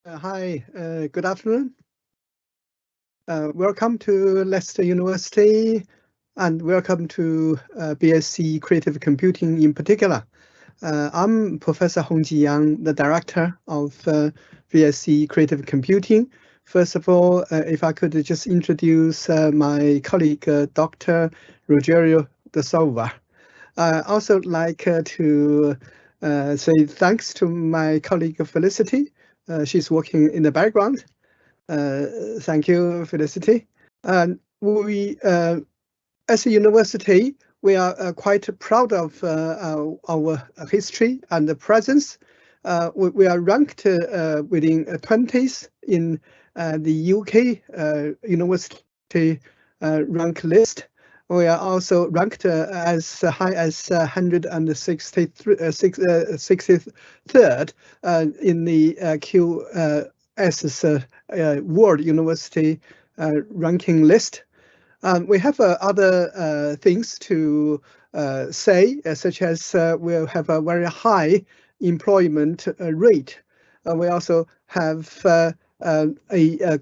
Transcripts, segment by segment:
Hi, good afternoon. Welcome to Leicester University and welcome to BSc Creative Computing in particular. I'm Professor Hongji Yang, the director of BSc Creative Computing. First of all, if I could just introduce my colleague, Dr. Rogerio da Silva. I also like to say thanks to my colleague Felicity. She's working in the background. Thank you, Felicity. We, as a university, we are quite proud of our history and the presence. We are ranked within 20s in the UK university rank list. We are also ranked as high as 163rd in the QS World University ranking list. We have other things to say, such as we have a very high employment rate. We also have a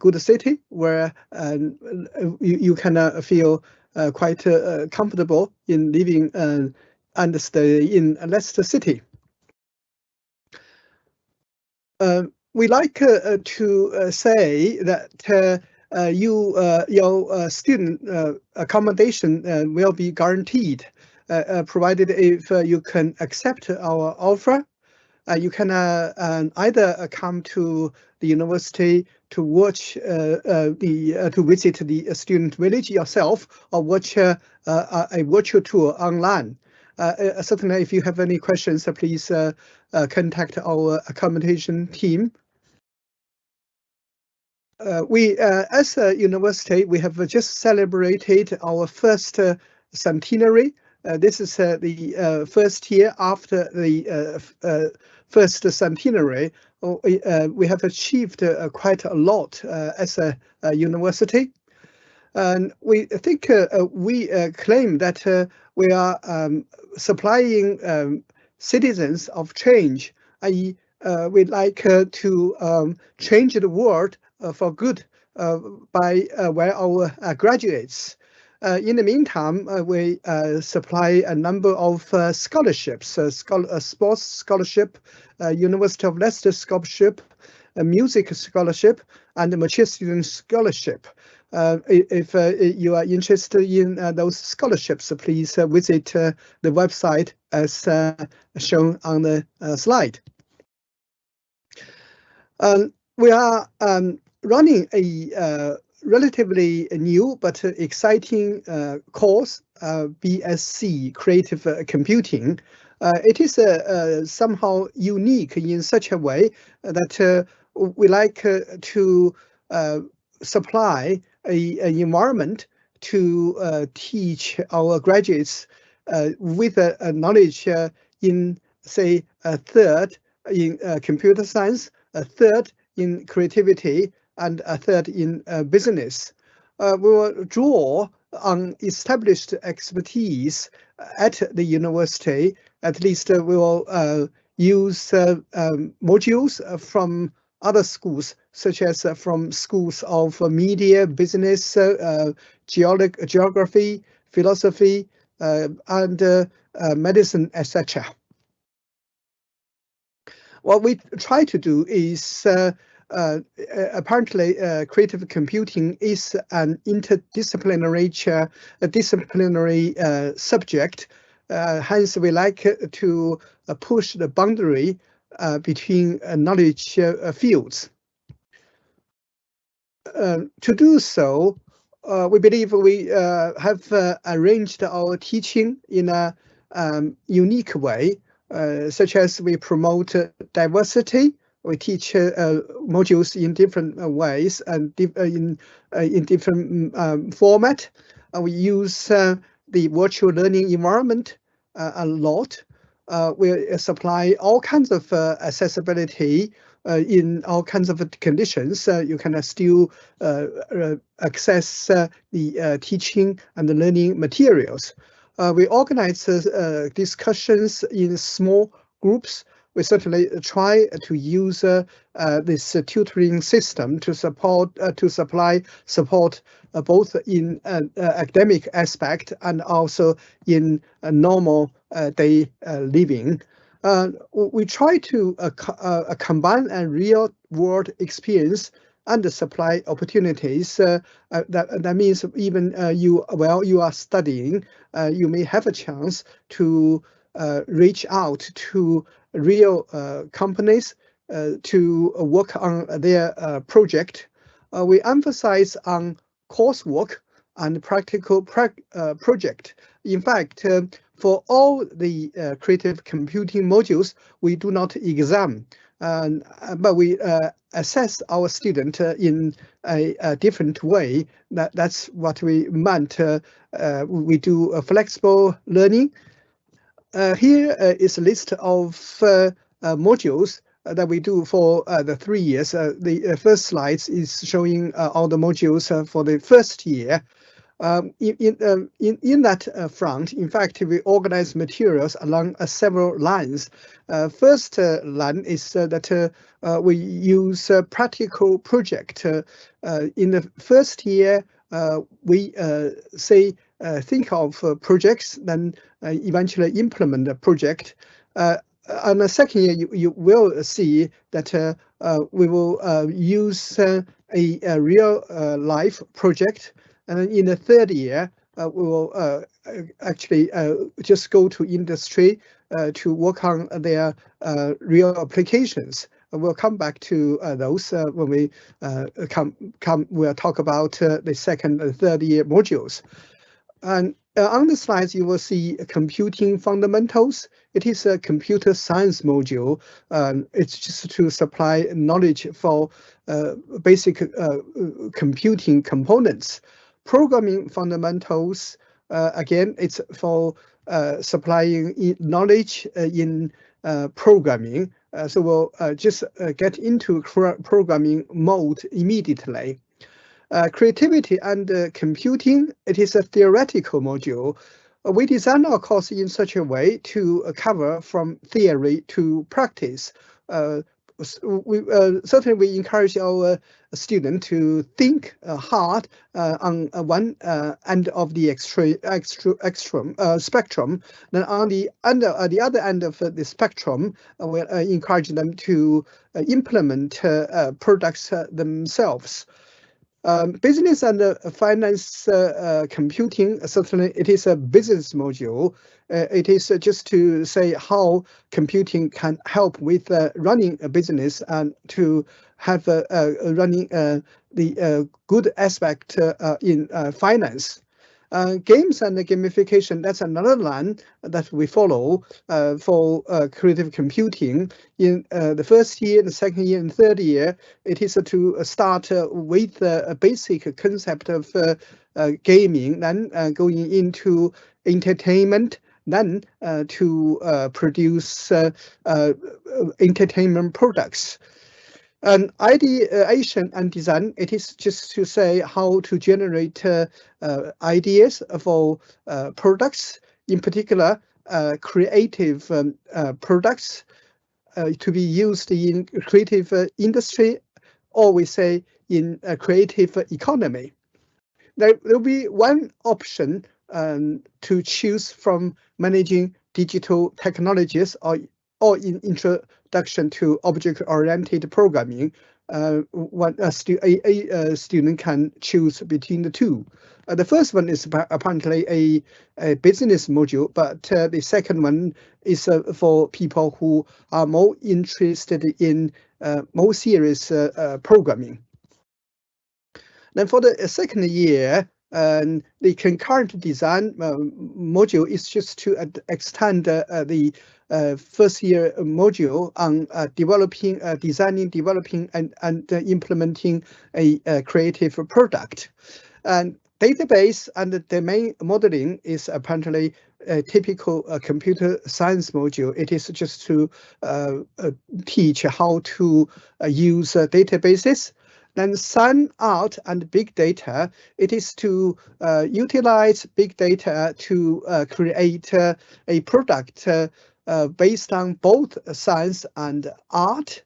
good city where you can feel quite comfortable in living and stay in Leicester City. We like to say that your student accommodation will be guaranteed, provided if you can accept our offer. You can either come to the university to watch to visit the student village yourself, or watch a virtual tour online. Certainly, if you have any questions, please contact our accommodation team. We, as a university, we have just celebrated our first centenary. This is the first year after the first centenary. We have achieved quite a lot as a university. And we think we claim that we are supplying citizens of change, i.e., we'd like to change the world for good by our graduates. In the meantime, we supply a number of scholarships, sports scholarship, University of Leicester scholarship, music scholarship, and mature student scholarship. If you are interested in those scholarships, please visit the website as shown on the slide. We are running a relatively new but exciting course, BSc Creative Computing. It is somehow unique in such a way that we like to supply an environment to teach our graduates with a knowledge in, say, a third in computer science, a third in creativity, and a third in business. We will draw on established expertise at the university. At least we will use modules from other schools, such as from schools of media, business, geography, philosophy, and medicine, etc. What we try to do is apparently creative computing is an interdisciplinary subject. Hence, we like to push the boundary between knowledge fields. To do so, we believe we have arranged our teaching in a unique way, such as we promote diversity. We teach modules in different ways and in different format. We use the virtual learning environment a lot. We supply all kinds of accessibility in all kinds of conditions. You can still access the teaching and the learning materials. We organize discussions in small groups we certainly try to use this tutoring system to supply support both in academic aspect and also in normal day living. We try to combine a real world experience and the supply opportunities. That means even while you are studying, you may have a chance to reach out to real companies to work on their project. We emphasize on coursework and practical project. In fact, for all the creative computing modules, we do not exam, but we assess our student in a different way. That's what we meant. We do a flexible learning. Here is a list of modules that we do for the 3 years. The first slides is showing all the modules for the first year. In that front, in fact, we organize materials along several lines. First line is that we use a practical project. In the first year, we think of projects, then eventually implement the project. On the second year, you will see that we will use a real life project. And in the third year, we will actually just go to industry to work on their real applications. We'll come back to those when we we'll talk about the second and third year modules. And on the slides, you will see computing fundamentals. It is a computer science module. It's just to supply knowledge for basic computing components. Programming fundamentals, again, it's for supplying knowledge in programming. So we'll just get into programming mode immediately. Creativity and computing, it is a theoretical module. We design our course in such a way to cover from theory to practice. Certainly we encourage our student to think hard on one end of the spectrum. Then on the other end of the spectrum, we encourage them to implement products themselves. Business and finance computing, certainly it is a business module. It is just to say how computing can help with running a business and to have running the good aspect in finance. Games and gamification, that's another line that we follow for creative computing. In the first year, the second year, and third year, it is to start with a basic concept of gaming, then going into entertainment, then to produce entertainment products. And ideation and design, it is just to say how to generate ideas for products, in particular creative products to be used in creative industry, or we say in a creative economy. There will be one option to choose from managing digital technologies or in introduction to object-oriented programming. A student can choose between the two. The first one is apparently a business module, but the second one is for people who are more interested in more serious programming. Then for the second year, the concurrent design module is just to extend the first year module on designing, developing, and implementing a creative product. And database and domain modeling is apparently a typical computer science module. It is just to teach how to use databases. Then sign out and big data, it is to utilize big data to create a product based on both science and art,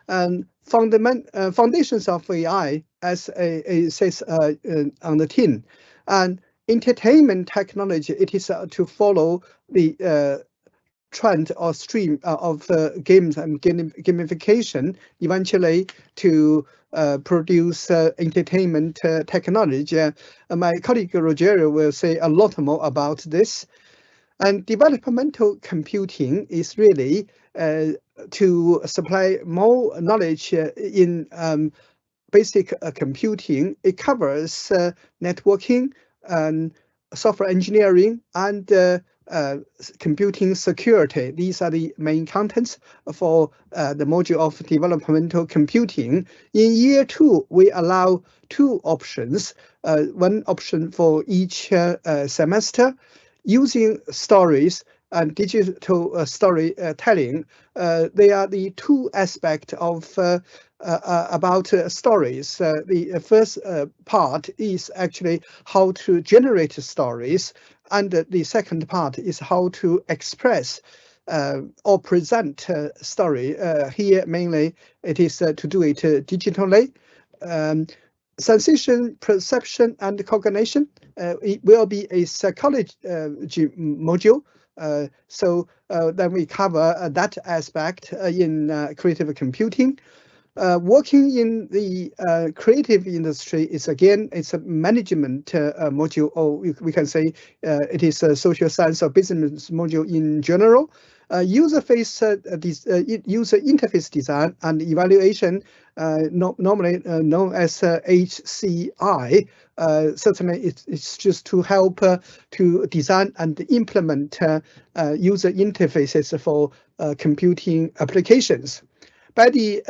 and foundations of AI, as it says on the tin, and entertainment technology. It is to follow the trend or stream of games and gamification, eventually to produce entertainment technology. My colleague Rogerio will say a lot more about this. And developmental computing is really to supply more knowledge in basic computing. It covers networking and software engineering and computing security. These are the main contents for the module of developmental computing. In year 2, we allow 2 options, one option for each semester, using stories and digital storytelling. They are the 2 aspects of about stories. The first part is actually how to generate stories, and the second part is how to express or present story. Here mainly it is to do it digitally. Sensation, perception, and cognition. It will be a psychology module. So then we cover that aspect in creative computing. Working in the creative industry is, again, it's a management module, or we can say it is a social science or business module in general. User interface design and evaluation, normally known as HCI. Certainly, it's just to help to design and implement user interfaces for computing applications. By the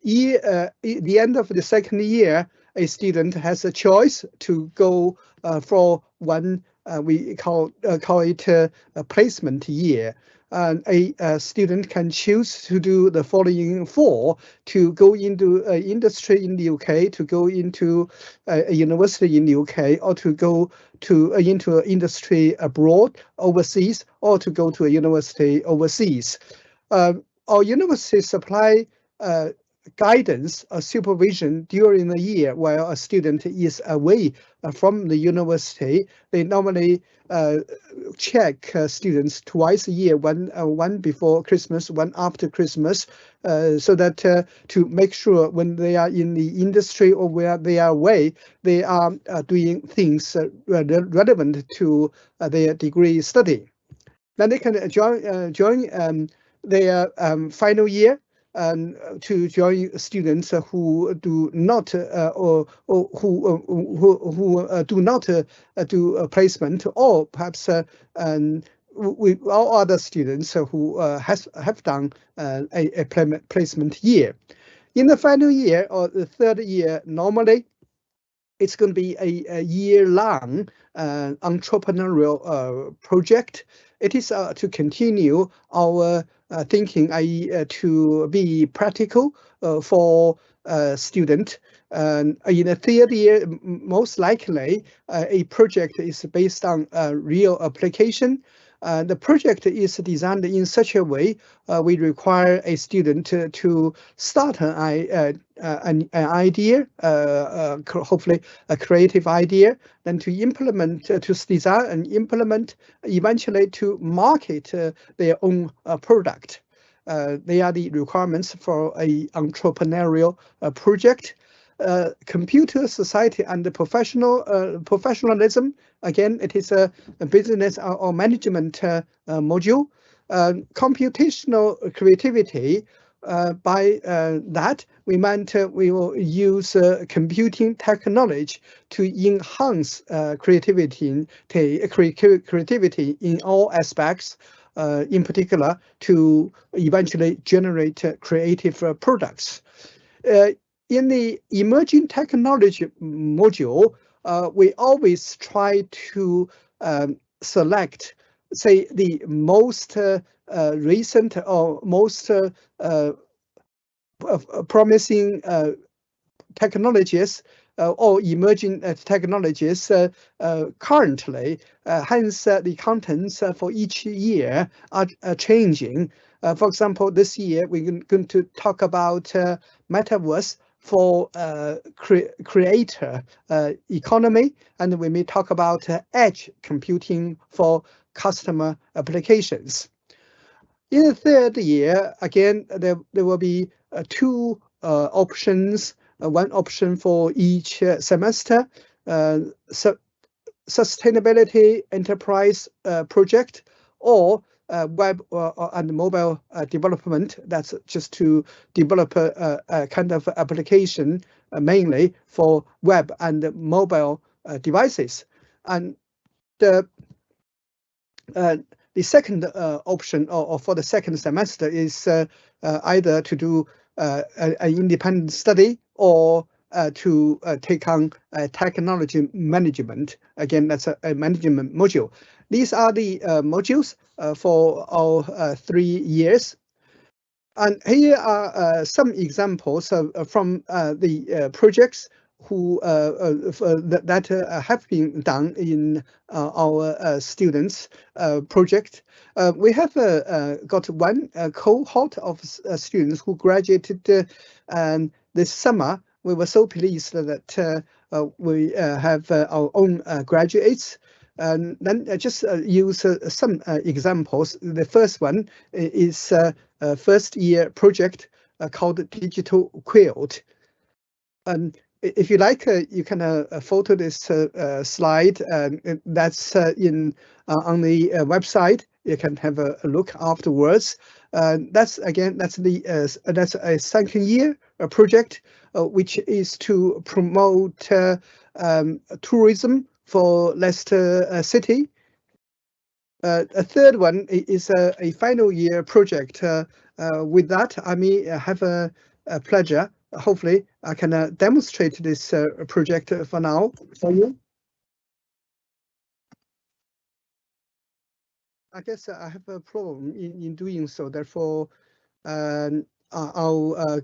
the end of the second year, a student has a choice to go for one we call it a placement year. A student can choose to do the following 4: to go into industry in the UK, to go into a university in the UK, or to go to into industry abroad, overseas, or to go to a university overseas. Our universities supply guidance or supervision during the year while a student is away from the university. They normally check students twice a year, one before Christmas, one after Christmas, so that to make sure when they are in the industry or where they are away, they are doing things relevant to their degree study. Then they can join their final year to join students who do not or who do not do a placement, or perhaps with all other students who have done a placement year. In the final year or the third year, normally it's going to be a year-long entrepreneurial project. It is to continue our thinking, i.e. to be practical for student. In the third year, most likely, a project is based on real application. The project is designed in such a way we require a student to start an idea, hopefully a creative idea, then to implement, to design and implement, eventually to market their own product. They are the requirements for an entrepreneurial project. Computer society and the professionalism. Again, it is a business or management module. Computational creativity. By that, we meant we will use computing technology to enhance creativity in all aspects, in particular to eventually generate creative products. In the emerging technology module, we always try to select, say, the most recent or most promising technologies or emerging technologies currently. Hence, the contents for each year are changing. For example, this year we're going to talk about metaverse for creator economy, and we may talk about edge computing for customer applications. In the third year, again, there will be two options, one option for each semester, sustainability enterprise project, or web and mobile development. That's just to develop a kind of application mainly for web and mobile devices. And the second option, or for the second semester, is either to do an independent study or to take on technology management. Again, that's a management module. These are the modules for our 3 years. And here are some examples from the projects that have been done in our students' project. We have got one cohort of students who graduated this summer. We were so pleased that we have our own graduates. And then just use some examples. The first one is a first year project called Digital Quilt. And if you like, you can photo this slide. That's on the website. You can have a look afterwards. That's a second year project, which is to promote tourism for Leicester City. A third one is a final year project. With that, I may have a pleasure. Hopefully, I can demonstrate this project for now for you. I guess I have a problem in doing so. Therefore, I'll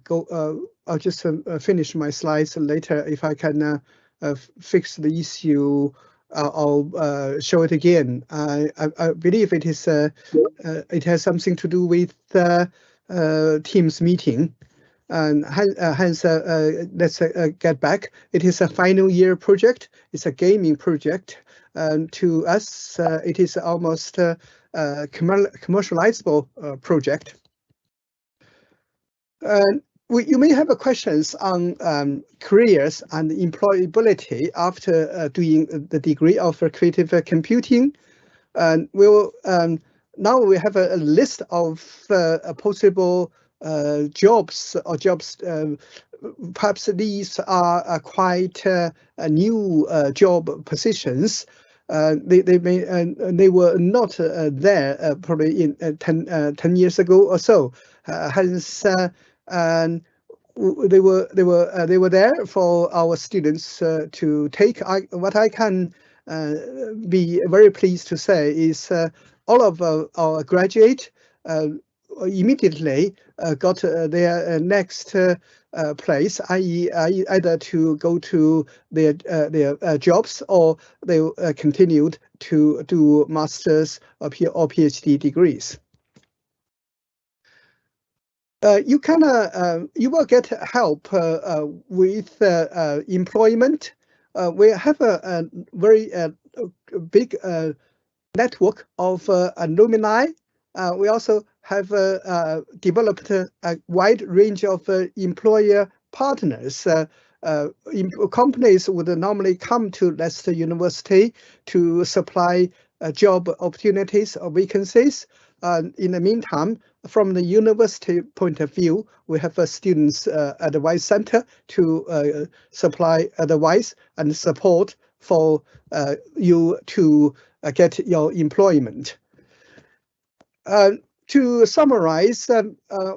just finish my slides later. If I can fix the issue, I'll show it again. I believe it is it has something to do with Teams meeting. And hence, let's get back. It is a final year project. It's a gaming project. And to us, it is almost a commercializable project. You may have questions on careers and employability after doing the degree of creative computing. And now we have a list of possible jobs or jobs. Perhaps these are quite new job positions. They were not there probably in 10 years ago or so. Hence, and they were there for our students to take. What I can be very pleased to say is all of our graduates immediately got their next place, i.e. either to go to their jobs, or they continued to do master's or PhD degrees. You will get help with employment. We have a very big network of alumni. We also have developed a wide range of employer partners. Companies would normally come to Leicester University to supply job opportunities or vacancies. In the meantime, from the university point of view, we have a students advice center to supply advice and support for you to get your employment. To summarize,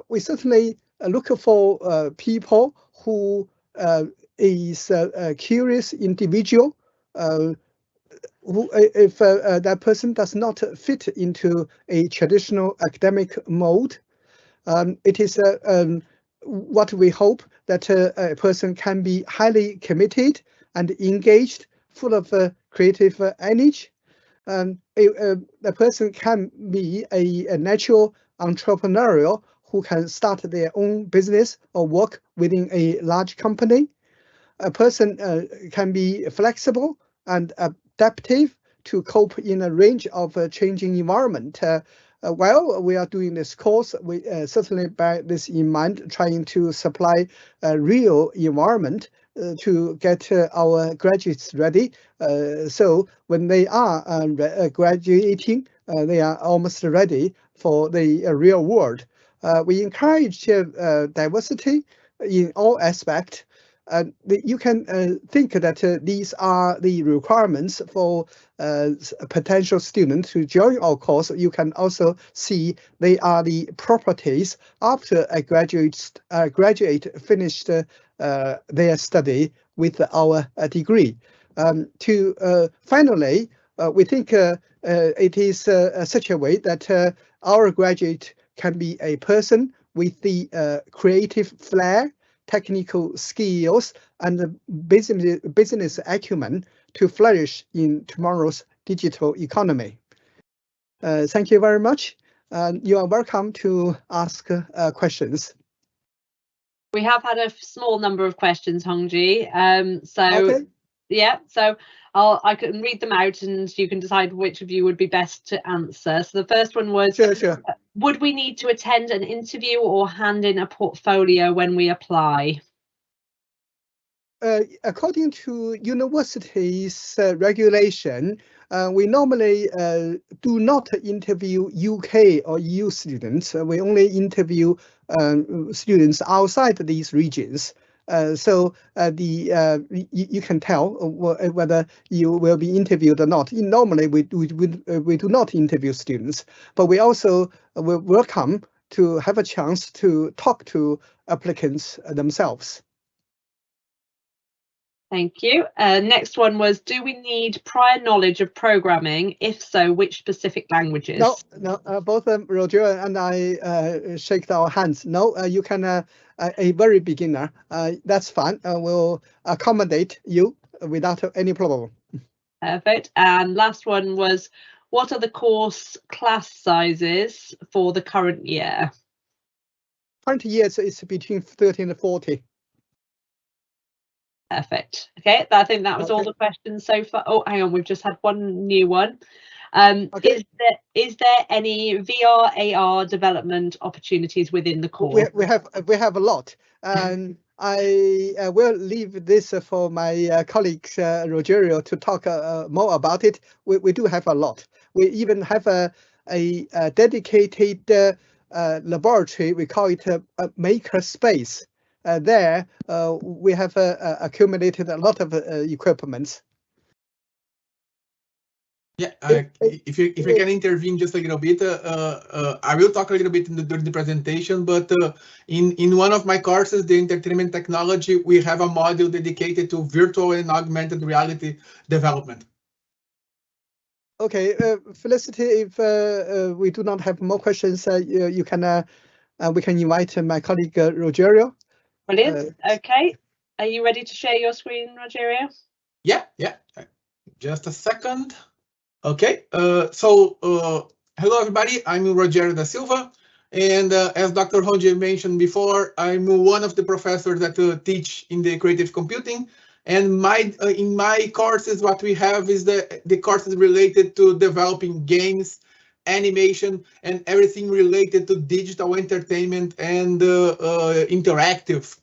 we certainly look for people who is a curious individual. Who, if that person does not fit into a traditional academic mode, it is what we hope that a person can be highly committed and engaged, full of creative energy. A person can be a natural entrepreneurial who can start their own business or work within a large company. A person can be flexible and adaptive to cope in a range of changing environment. While we are doing this course, we certainly bear this in mind, trying to supply a real environment to get our graduates ready. So when they are graduating, they are almost ready for the real world. We encourage diversity in all aspects. You can think that these are the requirements for potential students to join our course. You can also see they are the properties after a graduate finished their study with our degree. Finally, we think it is such a way that our graduate can be a person with the creative flair, technical skills, and business acumen to flourish in tomorrow's digital economy. Thank you very much. You are welcome to ask questions. We have had a small number of questions, Hongji. Okay. Yeah, so I can read them out and you can decide which of you would be best to answer. So the first one was, Sure. Would we need to attend an interview or hand in a portfolio when we apply? According to universities' regulation, we normally do not interview UK or EU students. We only interview students outside these regions. So you can tell whether you will be interviewed or not. Normally, we do not interview students, but we also will welcome to have a chance to talk to applicants themselves. Thank you. Next one was, do we need prior knowledge of programming? If so, which specific languages? No. Both Roger and I shake our hands. No, you can a very beginner. That's fine. We'll accommodate you without any problem. Perfect. And last one was, what are the course class sizes for the current year? Current year is between 30 and 40. Perfect. Okay, I think that was all the questions so far. Oh, hang on, we've just had one new one. Okay. Is there any VR AR development opportunities within the course? We have a lot, and I will leave this for my colleague Rogerio to talk more about it. We do have a lot. We even have a dedicated laboratory. We call it a maker space. There, we have accumulated a lot of equipment. Yeah, if you can intervene just a little bit, I will talk a little bit during the presentation. But in one of my courses, the entertainment technology, we have a module dedicated to virtual and augmented reality development. Okay, Felicity, if we do not have more questions, you can we can invite my colleague Rogerio. Brilliant. Okay, are you ready to share your screen, Rogerio? Yeah. Just a second. Okay, so hello everybody, I'm Rogerio da Silva, and as Dr. Honji mentioned before, I'm one of the professors that teach in the creative computing, and in my courses what we have is the courses related to developing games, animation, and everything related to digital entertainment and interactive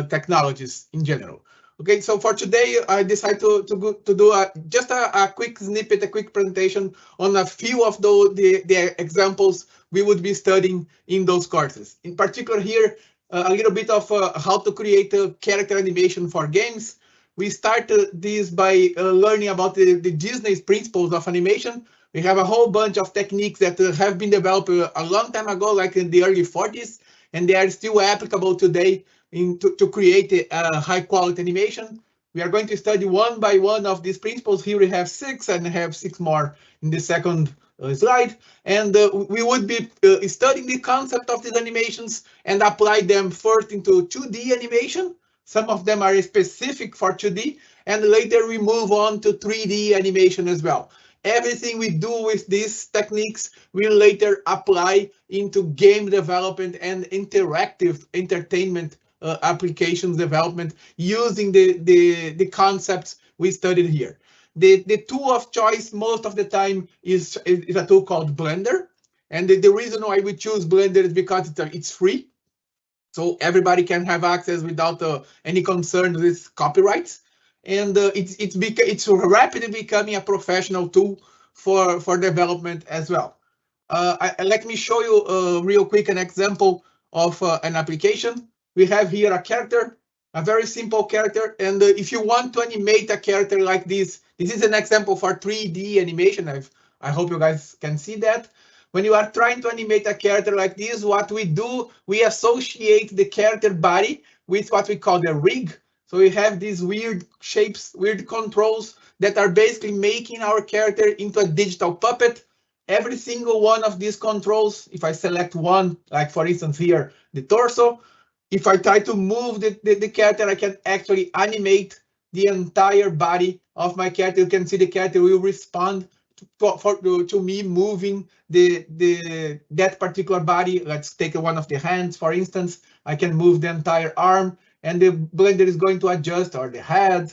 technologies in general. Okay, so for today, I decided to do just a quick snippet, a quick presentation on a few of the examples we would be studying in those courses. In particular here, a little bit of how to create a character animation for games. We started this by learning about the Disney's principles of animation. We have a whole bunch of techniques that have been developed a long time ago, like in the early 40s, and they are still applicable today to create a high quality animation. We are going to study one by one of these principles. Here we have 6, and I have 6 more in the second slide. And we would be studying the concept of these animations and apply them first into 2D animation. Some of them are specific for 2D, and later we move on to 3D animation as well. Everything we do with these techniques will later apply into game development and interactive entertainment applications development using the concepts we studied here. The tool of choice most of the time is a tool called Blender. And the reason why we choose Blender is because it's free. So everybody can have access without any concern with copyrights. And it's rapidly becoming a professional tool for development as well. Let me show you real quick an example of an application. We have here a character, a very simple character. And if you want to animate a character like this is an example for 3D animation. I hope you guys can see that. When you are trying to animate a character like this, what we do, we associate the character body with what we call the rig. So we have these weird shapes, weird controls that are basically making our character into a digital puppet. Every single one of these controls, if I select one, like for instance here, the torso, if I try to move the character, I can actually animate the entire body of my character. You can see the character will respond to me moving that particular body. Let's take one of the hands, for instance. I can move the entire arm, and the Blender is going to adjust, or the head.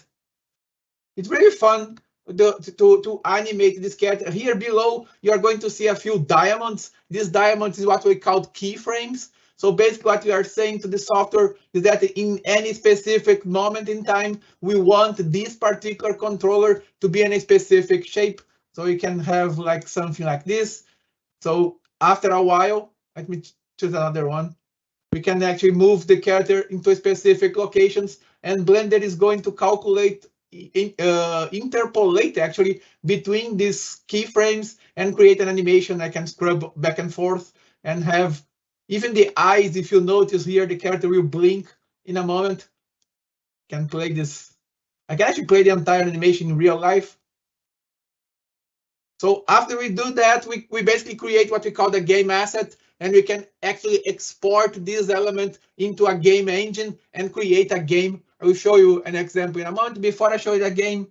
It's very fun to animate this character. Here below, you are going to see a few diamonds. These diamonds is what we call keyframes. So basically what we are saying to the software is that in any specific moment in time, we want this particular controller to be in a specific shape. So you can have like something like this. So after a while, let me choose another one. We can actually move the character into specific locations, and Blender is going to calculate, interpolate actually between these keyframes and create an animation. I can scrub back and forth and have even the eyes. If you notice here, the character will blink in a moment. Can play this. I can actually play the entire animation in real life. So after we do that, we basically create what we call the game asset, and we can actually export this element into a game engine and create a game. I will show you an example in a moment. Before I show you the game,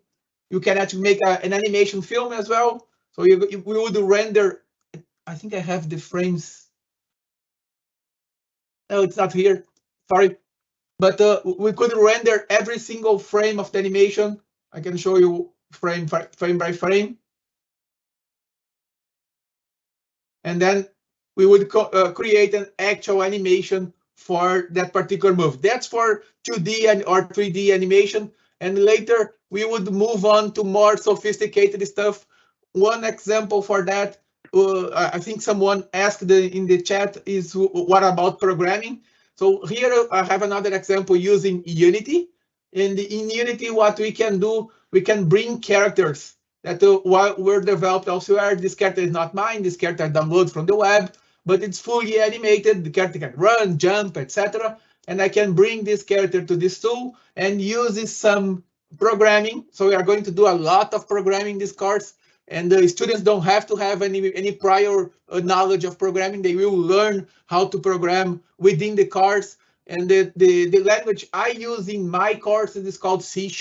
you can actually make an animation film as well. So we would render, I think I have the frames. No, it's not here, sorry. But we could render every single frame of the animation. I can show you frame by frame. And then we would create an actual animation for that particular move. That's for 2D or 3D animation. And later we would move on to more sophisticated stuff. One example for that, I think someone asked in the chat, is what about programming? So here I have another example using Unity. And in Unity, what we can do, we can bring characters that were developed elsewhere. This character is not mine. This character I download from the web, but it's fully animated. The character can run, jump, etc. And I can bring this character to this tool and use some programming. So we are going to do a lot of programming in this course. And the students don't have to have any prior knowledge of programming. They will learn how to program within the course. And the language I use in my courses is called C#.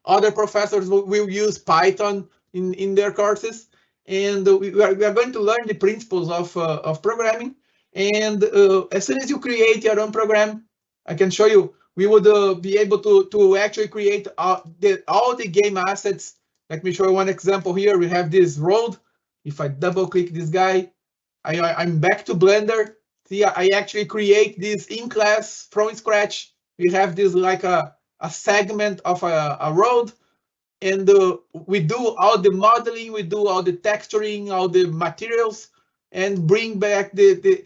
Other professors will use Python in their courses. And we are going to learn the principles of programming. And as soon as you create your own program, I can show you, we would be able to actually create all the game assets. Let me show you one example here. We have this road. If I double click this guy, I'm back to Blender. See, I actually create this in class from scratch. We have this like a segment of a road, and we do all the modeling, we do all the texturing, all the materials, and bring back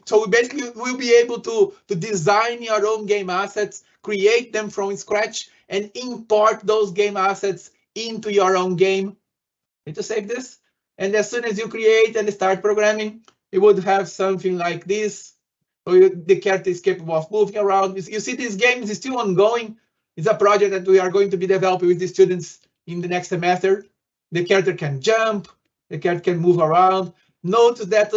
so basically we'll be able to design your own game assets, create them from scratch, and import those game assets into your own game. Need to save this. And as soon as you create and start programming, you would have something like this. So the character is capable of moving around. You see, this game is still ongoing. It's a project that we are going to be developing with the students in the next semester. The character can jump, the character can move around. Note that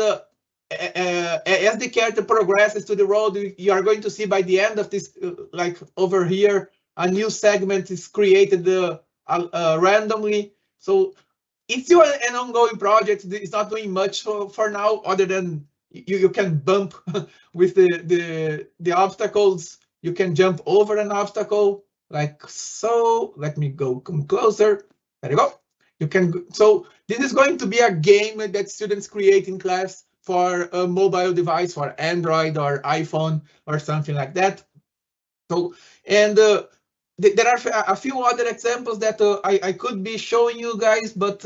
as the character progresses to the road, you are going to see by the end of this, like over here, a new segment is created randomly. So it's still an ongoing project. It's not doing much for now, other than you can bump with the obstacles. You can jump over an obstacle like so. Let me come closer. There you go. You can. So this is going to be a game that students create in class for a mobile device, for Android or iPhone or something like that. So, and there are a few other examples that I could be showing you guys, but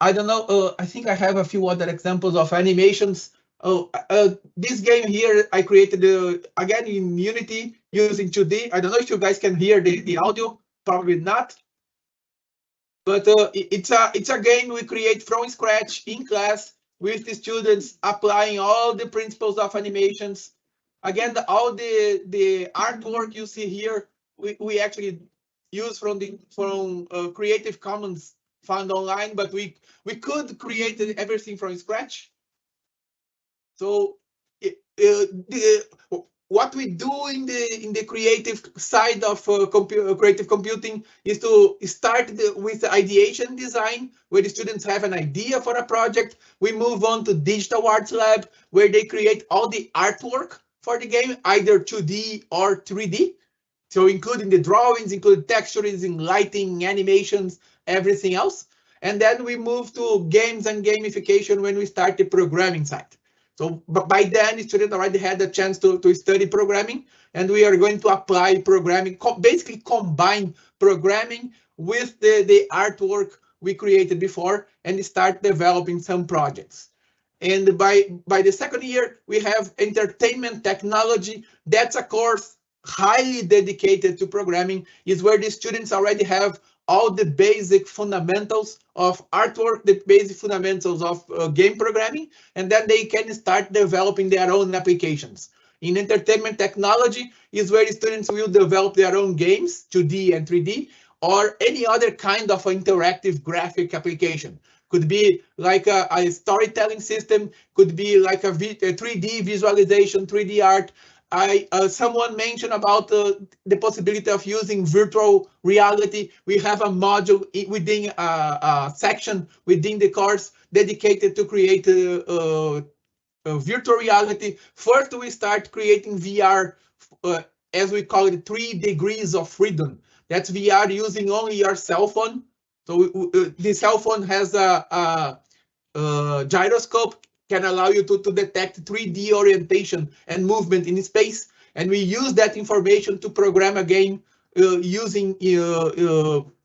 I don't know. I think I have a few other examples of animations. This game here I created again in Unity using 2D. I don't know if you guys can hear the audio. Probably not. But it's a game we create from scratch in class with the students, applying all the principles of animations. Again, all the artwork you see here, we actually use from Creative Commons found online, but we could create everything from scratch. So what we do in the creative side of creative computing is to start with the ideation design, where the students have an idea for a project. We move on to digital arts lab, where they create all the artwork for the game, either 2D or 3D. So including the drawings, including texturing, lighting, animations, everything else. And then we move to games and gamification when we start the programming side. So by then, the student already had the chance to study programming, and we are going to apply programming, basically combine programming with the artwork we created before and start developing some projects. And by the second year, we have entertainment technology. That's a course highly dedicated to programming, is where the students already have all the basic fundamentals of artwork, the basic fundamentals of game programming, and then they can start developing their own applications. In entertainment technology is where the students will develop their own games, 2D and 3D, or any other kind of interactive graphic application. Could be like a storytelling system, could be like a 3D visualization, 3D art. Someone mentioned about the possibility of using virtual reality. We have a module within a section within the course dedicated to create virtual reality. First, we start creating VR, as we call it, 3 degrees of freedom. That's VR using only your cell phone. So the cell phone has a gyroscope, can allow you to detect 3D orientation and movement in space. And we use that information to program a game using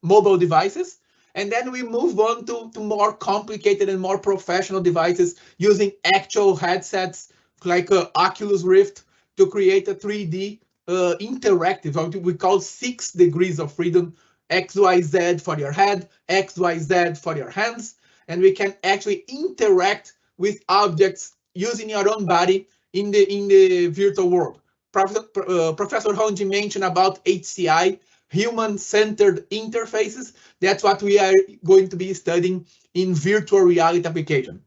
mobile devices. And then we move on to more complicated and more professional devices using actual headsets like Oculus Rift to create a 3D interactive, what we call 6 degrees of freedom, XYZ for your head, XYZ for your hands. And we can actually interact with objects using your own body in the virtual world. Professor Honji mentioned about HCI, human-centered interfaces. That's what we are going to be studying in virtual reality application.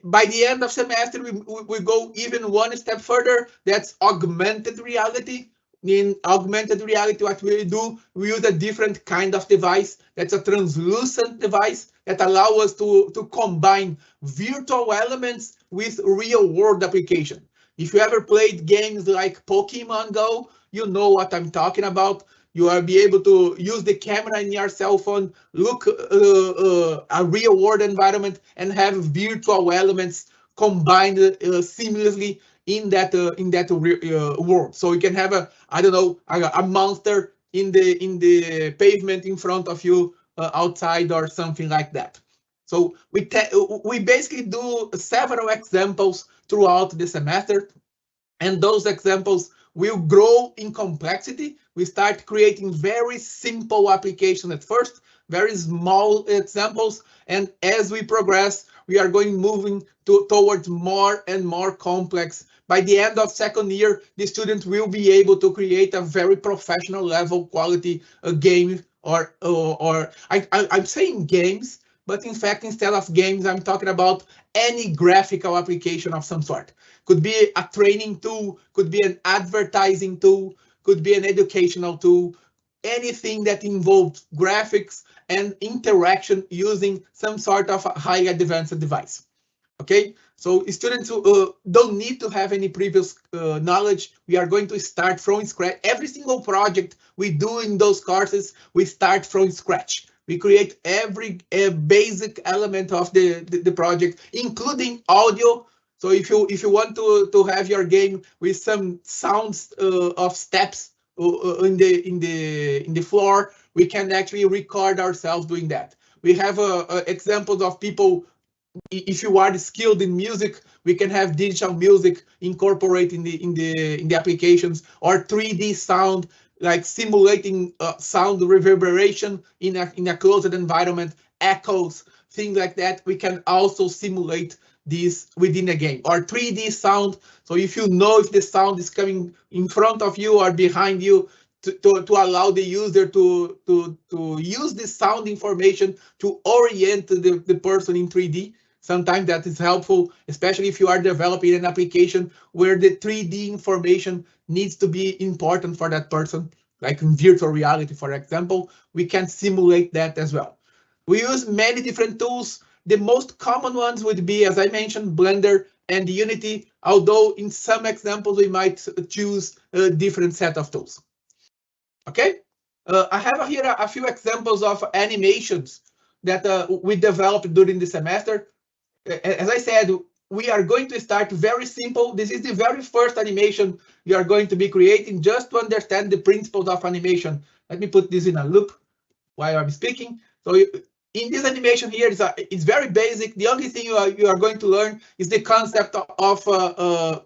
By the end of semester, we go even one step further. That's augmented reality. In augmented reality, what we do, we use a different kind of device. That's a translucent device that allows us to combine virtual elements with real-world application. If you ever played games like Pokemon Go, you know what I'm talking about. You will be able to use the camera in your cell phone, look a real-world environment, and have virtual elements combined seamlessly in that world. So you can have a monster in the pavement in front of you outside or something like that. So we basically do several examples throughout the semester, and those examples will grow in complexity. We start creating very simple applications at first, very small examples, and as we progress, we are going moving towards more and more complex. By the end of second year, the students will be able to create a very professional level quality game, or I'm saying games, but in fact, instead of games, I'm talking about any graphical application of some sort. Could be a training tool, could be an advertising tool, could be an educational tool, anything that involves graphics and interaction using some sort of a high advanced device. Okay, so students who don't need to have any previous knowledge. We are going to start from scratch. Every single project we do in those courses, we start from scratch. We create every basic element of the project, including audio. So if you want to have your game with some sounds of steps in the floor, we can actually record ourselves doing that. We have examples of people. If you are skilled in music, we can have digital music incorporated in the applications, or 3D sound, like simulating sound reverberation in a closed environment, echoes, things like that. We can also simulate this within a game, or 3D sound. So if you know if the sound is coming in front of you or behind you, to allow the user to use this sound information to orient the person in 3D. Sometimes that is helpful, especially if you are developing an application where the 3D information needs to be important for that person, like in virtual reality, for example. We can simulate that as well. We use many different tools. The most common ones would be, as I mentioned, Blender and Unity, although in some examples we might choose a different set of tools. Okay, I have here a few examples of animations that we developed during the semester. As I said, we are going to start very simple. This is the very first animation we are going to be creating, just to understand the principles of animation. Let me put this in a loop while I'm speaking. So in this animation here, it's very basic. The only thing you are going to learn is the concept of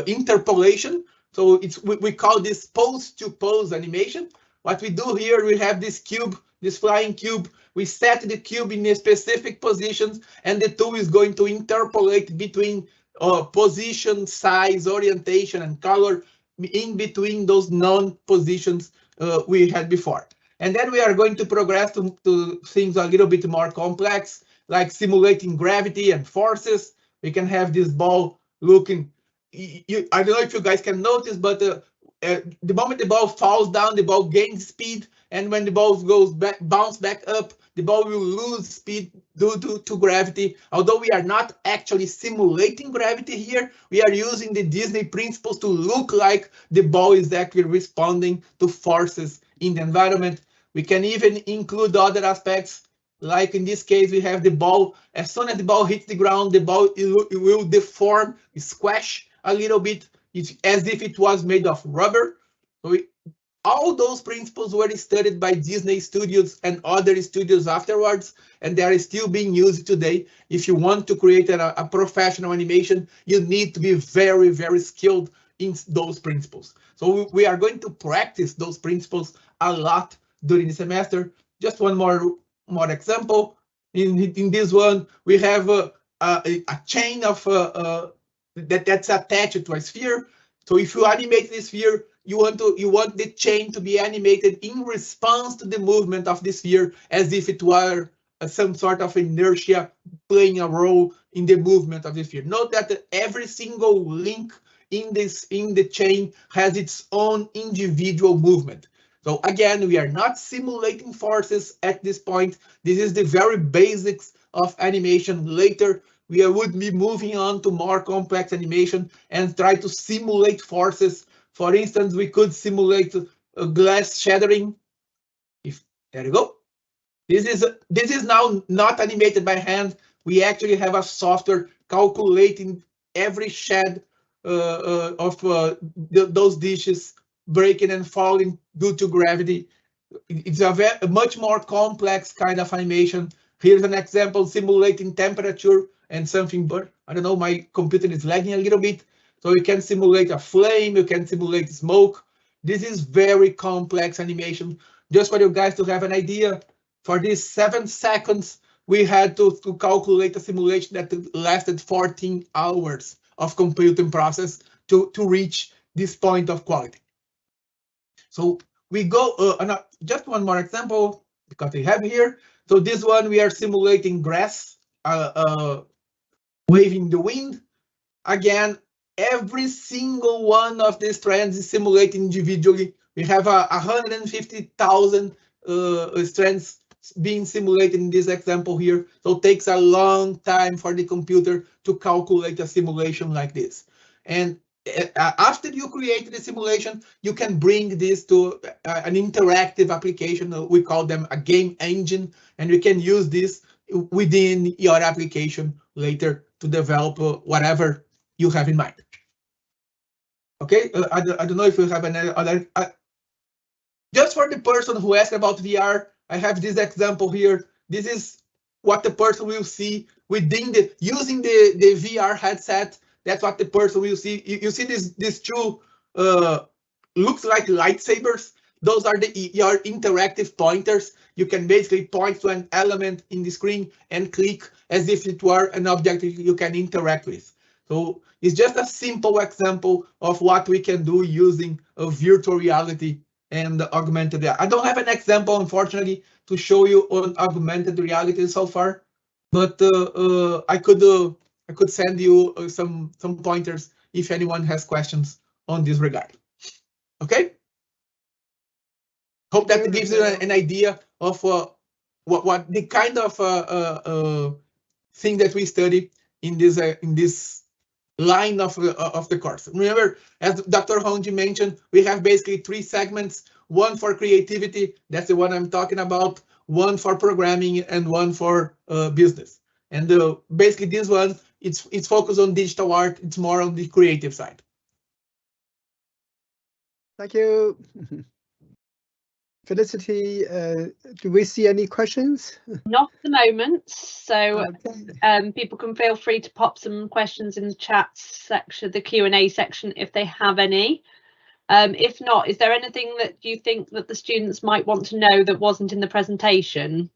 interpolation. So we call this pose-to-pose animation. What we do here, we have this cube, this flying cube. We set the cube in a specific positions, and the tool is going to interpolate between position, size, orientation, and color in between those known positions we had before. And then we are going to progress to things a little bit more complex, like simulating gravity and forces. We can have this ball looking. I don't know if you guys can notice, but the moment the ball falls down, the ball gains speed, and when the ball goes back, bounce back up, the ball will lose speed due to gravity. Although we are not actually simulating gravity here, we are using the Disney principles to look like the ball is actually responding to forces in the environment. We can even include other aspects, like in this case, we have the ball. As soon as the ball hits the ground, the ball it will deform, squash a little bit. It's as if it was made of rubber. So all those principles were studied by Disney Studios and other studios afterwards, and they are still being used today. If you want to create a professional animation, you need to be very, very skilled in those principles. So we are going to practice those principles a lot during the semester. Just one more example. In this one, we have a chain of that's attached to a sphere. So if you animate this sphere, you want the chain to be animated in response to the movement of the sphere, as if it were some sort of inertia playing a role in the movement of the sphere. Note that every single link in the chain has its own individual movement. So again, we are not simulating forces at this point. This is the very basics of animation. Later, we would be moving on to more complex animation and try to simulate forces. For instance, we could simulate a glass shattering. There you go. This is now not animated by hand. We actually have a software calculating every shed of those dishes breaking and falling due to gravity. It's a much more complex kind of animation. Here's an example simulating temperature and something, but I don't know, my computer is lagging a little bit. So you can simulate a flame, you can simulate smoke. This is very complex animation. Just for you guys to have an idea, for these 7 seconds, we had to calculate a simulation that lasted 14 hours of computing process to reach this point of quality. So we go, just one more example, because we have here. So this one, we are simulating grass waving in the wind. Again, every single one of these strands is simulated individually. We have 150,000 strands being simulated in this example here. So it takes a long time for the computer to calculate a simulation like this. And after you create the simulation, you can bring this to an interactive application. We call them a game engine, and you can use this within your application later to develop whatever you have in mind. Okay, I don't know if you have any other. Just for the person who asked about VR, I have this example here. This is what the person will see within using the VR headset. That's what the person will see. You see these two looks like lightsabers. Those are your interactive pointers. You can basically point to an element in the screen and click as if it were an object you can interact with. So it's just a simple example of what we can do using a virtual reality and augmented reality. I don't have an example, unfortunately, to show you on augmented reality so far, but I could send you some pointers if anyone has questions on this regard. Okay. Hope that gives you an idea of what the kind of thing that we study in this line of the course. Remember, as Dr. Honji mentioned, we have basically 3 segments: one for creativity, that's the one I'm talking about, one for programming, and one for business. And basically this one, it's focused on digital art. It's more on the creative side. Thank you. Felicity, do we see any questions? Not at the moment, so people can feel free to pop some questions in the chat section, the Q&A section, if they have any. If not, is there anything that you think that the students might want to know that wasn't in the presentation?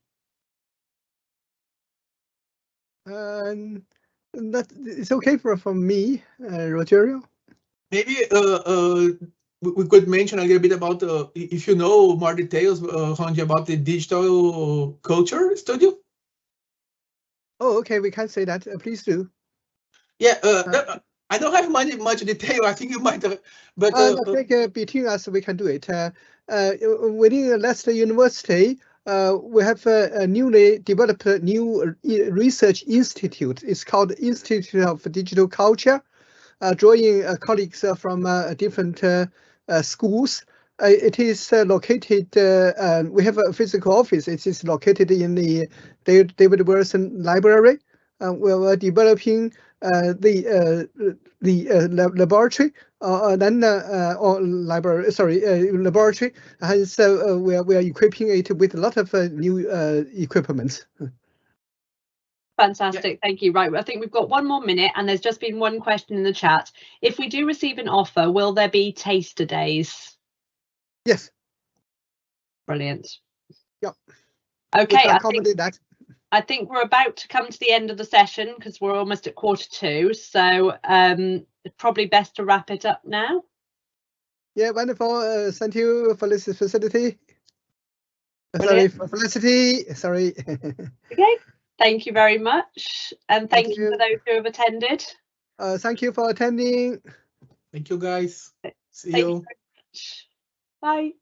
That it's okay for me, Rogerio. Maybe we could mention a little bit about if you know more details, Honji, about the digital culture studio. Oh, okay, we can say that. Please do. Yeah, I don't have much detail. I think you might have, but I think between us we can do it. Within Leicester University, we have a newly developed new research institute. It's called Institute of Digital Culture, drawing colleagues from different schools. It is located, we have a physical office. It is located in the David Wilson Library. We're developing the laboratory, laboratory, and so we are equipping it with a lot of new equipment. Fantastic, thank you. Right, I think we've got 1 more minute, and there's just been one question in the chat. If we do receive an offer, will there be taster days? Yes. Brilliant. Yep. Okay, I think we're about to come to the end of the session because we're almost at 1:45, so it's probably best to wrap it up now. Yeah, wonderful. Thank you for this facility. Sorry, for Felicity. Sorry. Okay, thank you very much, and thank you for those who have attended. Thank you for attending. Thank you, guys. See you. Thank you very much. Bye.